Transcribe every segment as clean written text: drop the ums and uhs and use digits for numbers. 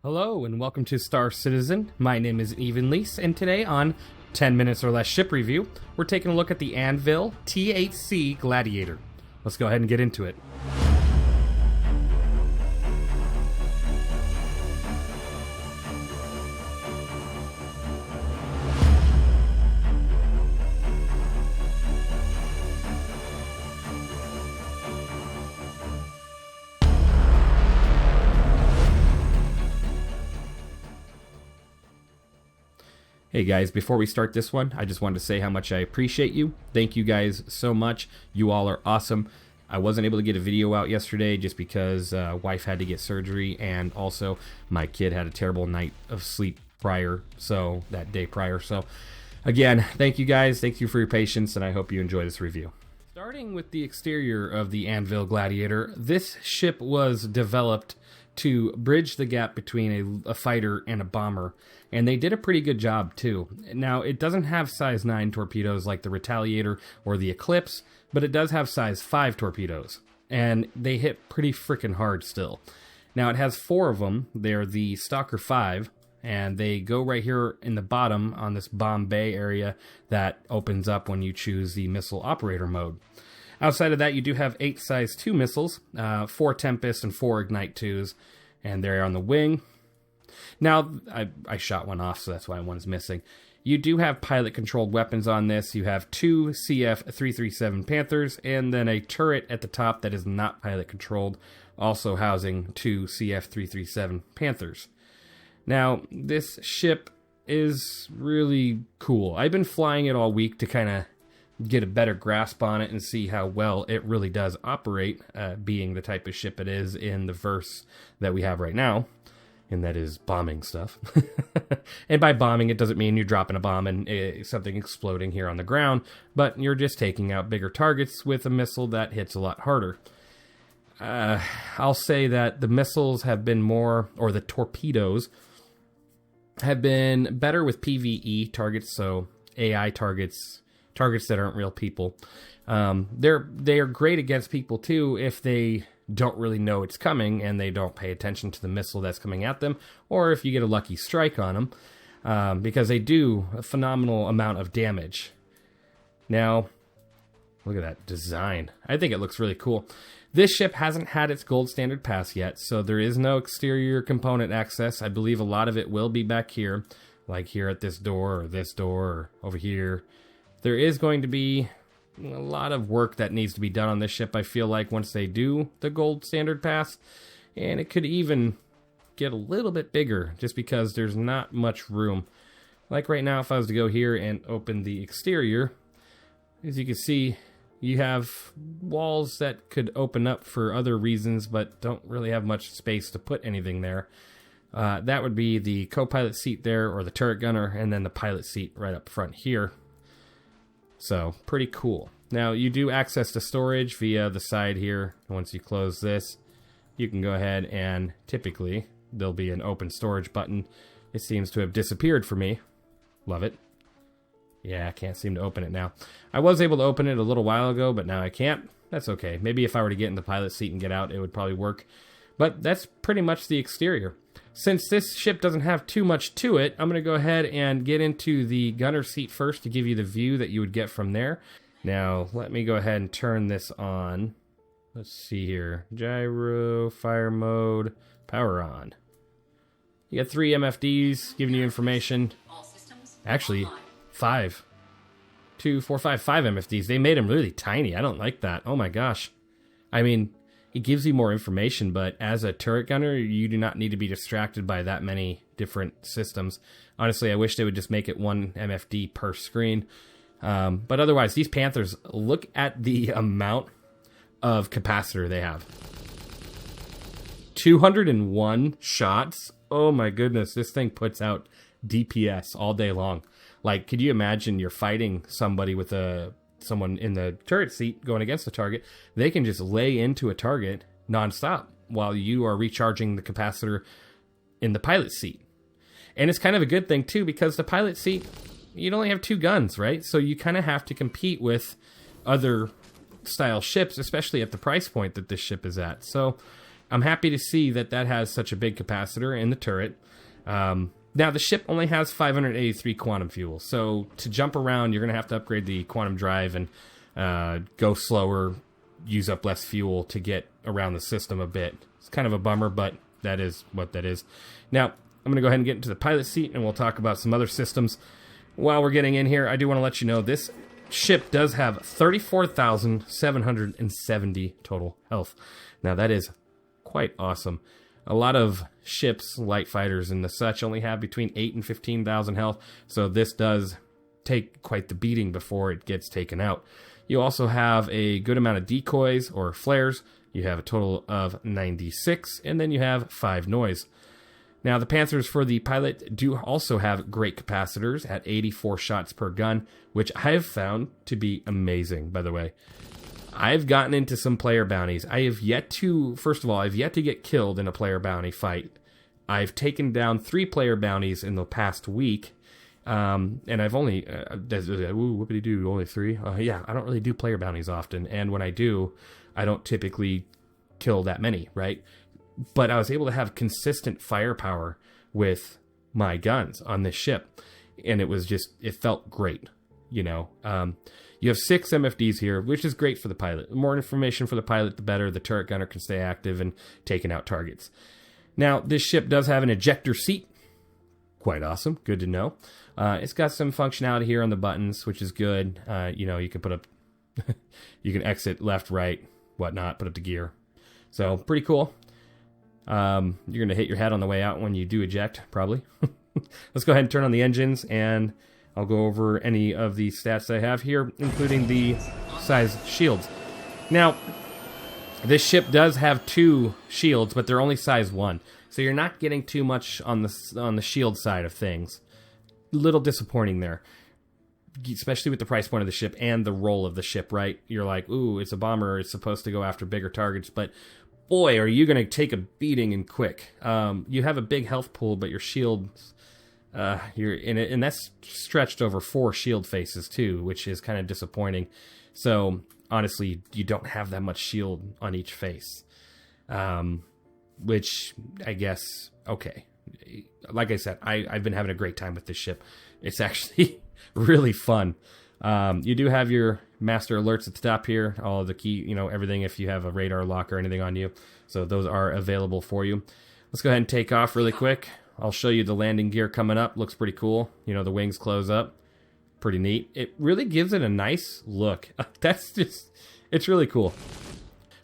Hello and welcome to Star Citizen. My name is Even Lease, and today on 10 Minutes or Less Ship Review, we're taking a look at the ANVIL T8C Gladiator. Let's go ahead and get into it. Hey guys, before we start this one, I just wanted to say how much I appreciate you. Thank you guys so much. You all are awesome. I wasn't able to get a video out yesterday just because wife had to get surgery, and also my kid had a terrible night of sleep that day prior. So again, thank you guys. Thank you for your patience, and I hope you enjoy this review. Starting with the exterior of the ANVIL Gladiator, this ship was developed to bridge the gap between a fighter and a bomber, and they did a pretty good job too. Now, it doesn't have size 9 torpedoes like the Retaliator or the Eclipse, but it does have size 5 torpedoes, and they hit pretty freaking hard still. Now, it has 4 of them. They're the Stalker 5, and they go right here in the bottom on this bomb bay area that opens up when you choose the missile operator mode. Outside of that, you do have 8 size 2 missiles, 4 Tempest and 4 Ignite 2s, and they're on the wing. Now, I shot one off, so that's why one's missing. You do have pilot-controlled weapons on this. You have 2 CF-337 Panthers, and then a turret at the top that is not pilot-controlled, also housing 2 CF-337 Panthers. Now, this ship is really cool. I've been flying it all week to kind of get a better grasp on it and see how well it really does operate, being the type of ship it is in the verse that we have right now, and that is bombing stuff. And by bombing, it doesn't mean you're dropping a bomb and something exploding here on the ground, but you're just taking out bigger targets with a missile that hits a lot harder. I'll say that the missiles have been more, or the torpedoes have been better with PvE targets, so AI targets that aren't real people. They are great against people too if they don't really know it's coming and they don't pay attention to the missile that's coming at them, or if you get a lucky strike on them, because they do a phenomenal amount of damage. Now, look at that design. I think it looks really cool. This ship hasn't had its gold standard pass yet, so there is no exterior component access. I believe a lot of it will be back here, like here at this door or over here. There is going to be a lot of work that needs to be done on this ship, I feel like, once they do the gold standard pass. And it could even get a little bit bigger just because there's not much room. Like right now, if I was to go here and open the exterior, as you can see, you have walls that could open up for other reasons, but don't really have much space to put anything there. That would be the co-pilot seat there, or the turret gunner, and then the pilot seat right up front here. So, pretty cool. Now, you do access to storage via the side here. Once you close this, you can go ahead and typically there'll be an open storage button. It seems to have disappeared for me. Love it. Yeah, I can't seem to open it now. I was able to open it a little while ago, but now I can't. That's okay. Maybe if I were to get in the pilot seat and get out, it would probably work. But that's pretty much the exterior. Since this ship doesn't have too much to it, I'm going to go ahead and get into the gunner seat first to give you the view that you would get from there. Now, let me go ahead and turn this on. Let's see here. Gyro, fire mode, power on. You got 3 MFDs giving you information. Actually, 5. 2, 4, 5 MFDs. They made them really tiny. I don't like that. Oh my gosh. I mean, it gives you more information, but as a turret gunner, you do not need to be distracted by that many different systems. Honestly, I wish they would just make it 1 MFD per screen. But otherwise, these Panthers, look at the amount of capacitor they have. 201 shots. Oh my goodness, this thing puts out DPS all day long. Like, could you imagine you're fighting somebody with someone in the turret seat going against the target? They can just lay into a target nonstop while you are recharging the capacitor in the pilot seat. And it's kind of a good thing too, because the pilot seat, you'd only have 2 guns, right? So you kind of have to compete with other style ships, especially at the price point that this ship is at. So I'm happy to see that that has such a big capacitor in the turret. Now, the ship only has 583 quantum fuel, so to jump around, you're going to have to upgrade the quantum drive and go slower, use up less fuel to get around the system a bit. It's kind of a bummer, but that is what that is. Now, I'm going to go ahead and get into the pilot seat, and we'll talk about some other systems. While we're getting in here, I do want to let you know this ship does have 34,770 total health. Now, that is quite awesome. A lot of ships, light fighters and the such, only have between 8 and 15,000 health, so this does take quite the beating before it gets taken out. You also have a good amount of decoys or flares. You have a total of 96, and then you have 5 noise. Now, the Panthers for the pilot do also have great capacitors at 84 shots per gun, which I have found to be amazing, by the way. I've gotten into some player bounties. I have yet to, first of all, I've yet to get killed in a player bounty fight. I've taken down 3 player bounties in the past week, and I've only, whoopity-doo, only 3? Yeah, I don't really do player bounties often, and when I do, I don't typically kill that many, right? But I was able to have consistent firepower with my guns on this ship, and it was just, it felt great, you know. You have 6 MFDs here, which is great for the pilot. The more information for the pilot, the better. The turret gunner can stay active and taking out targets. Now, this ship does have an ejector seat. Quite awesome. Good to know. It's got some functionality here on the buttons, which is good. You know, you can put up, you can exit left, right, whatnot, put up the gear. So, pretty cool. You're going to hit your head on the way out when you do eject, probably. Let's go ahead and turn on the engines, and I'll go over any of the stats I have here, including the size shields. Now, this ship does have 2 shields, but they're only size 1. So you're not getting too much on the shield side of things. A little disappointing there, especially with the price point of the ship and the role of the ship, right? You're like, ooh, it's a bomber. It's supposed to go after bigger targets, but boy, are you going to take a beating and quick. You have a big health pool, but your shields... you're in it, and that's stretched over 4 shield faces too, which is kind of disappointing. So honestly, you don't have that much shield on each face, which I guess, okay. Like I said, I've been having a great time with this ship. It's actually really fun. You do have your master alerts at the top here, all of the key, you know, everything if you have a radar lock or anything on you. So those are available for you. Let's go ahead and take off really quick. I'll show you the landing gear coming up. Looks pretty cool. You know, the wings close up. Pretty neat. It really gives it a nice look. That's just, it's really cool.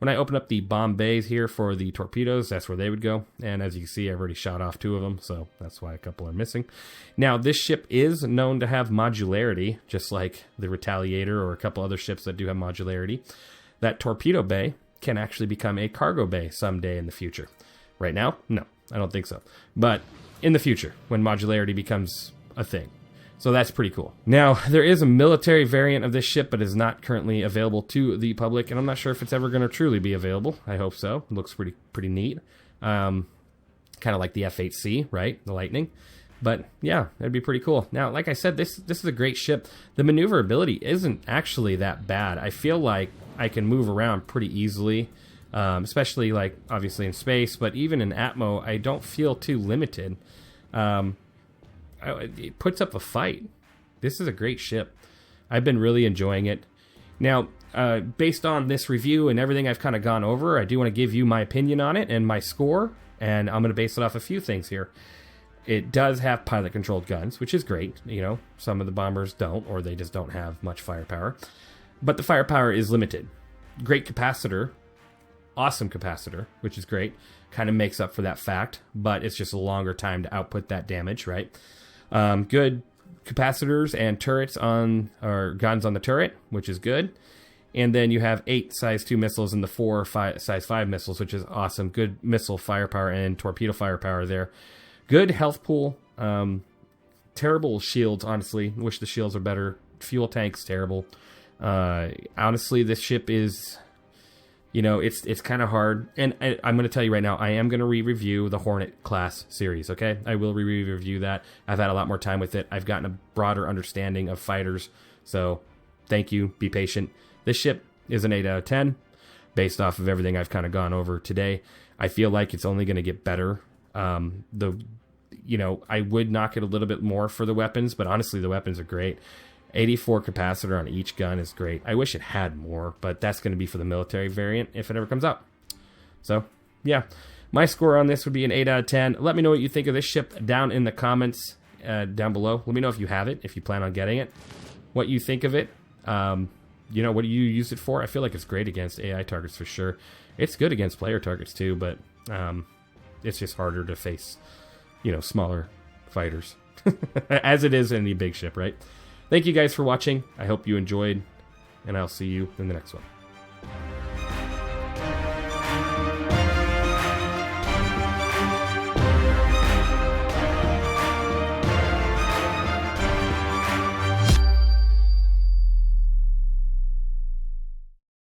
When I open up the bomb bays here for the torpedoes, that's where they would go. And as you can see, I've already shot off 2 of them, so that's why a couple are missing. Now, this ship is known to have modularity, just like the Retaliator or a couple other ships that do have modularity. That torpedo bay can actually become a cargo bay someday in the future. Right now, no. I don't think so. But in the future, when modularity becomes a thing. So that's pretty cool. Now, there is a military variant of this ship, but is not currently available to the public, and I'm not sure if it's ever going to truly be available. I hope so. It looks pretty neat. Kind of like the F-8C, right? The Lightning. But yeah, that'd be pretty cool. Now, like I said, this is a great ship. The maneuverability isn't actually that bad. I feel like I can move around pretty easily. Especially like obviously in space, but even in Atmo, I don't feel too limited. It puts up a fight. This is a great ship. I've been really enjoying it. Now, based on this review and everything I've kind of gone over, I do want to give you my opinion on it and my score, and I'm going to base it off a few things here. It does have pilot-controlled guns, which is great. You know, some of the bombers don't, or they just don't have much firepower. But the firepower is limited. Great capacitor. Awesome capacitor, which is great. Kind of makes up for that fact, but it's just a longer time to output that damage, right? Good capacitors and turrets on, or guns on the turret, which is good. And then you have 8 size 2 missiles and the 4 size 5 missiles, which is awesome. Good missile firepower and torpedo firepower there. Good health pool. Terrible shields, honestly. Wish the shields are better. Fuel tanks, terrible. Honestly, this ship is... You know, it's kind of hard. And I'm going to tell you right now, I am going to re-review the Hornet class series, okay? I will re-review that. I've had a lot more time with it. I've gotten a broader understanding of fighters. So, thank you. Be patient. This ship is an 8 out of 10, based off of everything I've kind of gone over today. I feel like it's only going to get better. I would knock it a little bit more for the weapons, but honestly, the weapons are great. 84 capacitor on each gun is great. I wish it had more, but that's going to be for the military variant if it ever comes out. So, yeah. My score on this would be an 8 out of 10. Let me know what you think of this ship down in the comments down below. Let me know if you have it, if you plan on getting it, what you think of it. What do you use it for? I feel like it's great against AI targets for sure. It's good against player targets too, but it's just harder to face, smaller fighters, as it is in the big ship, right? Thank you guys for watching. I hope you enjoyed, and I'll see you in the next one.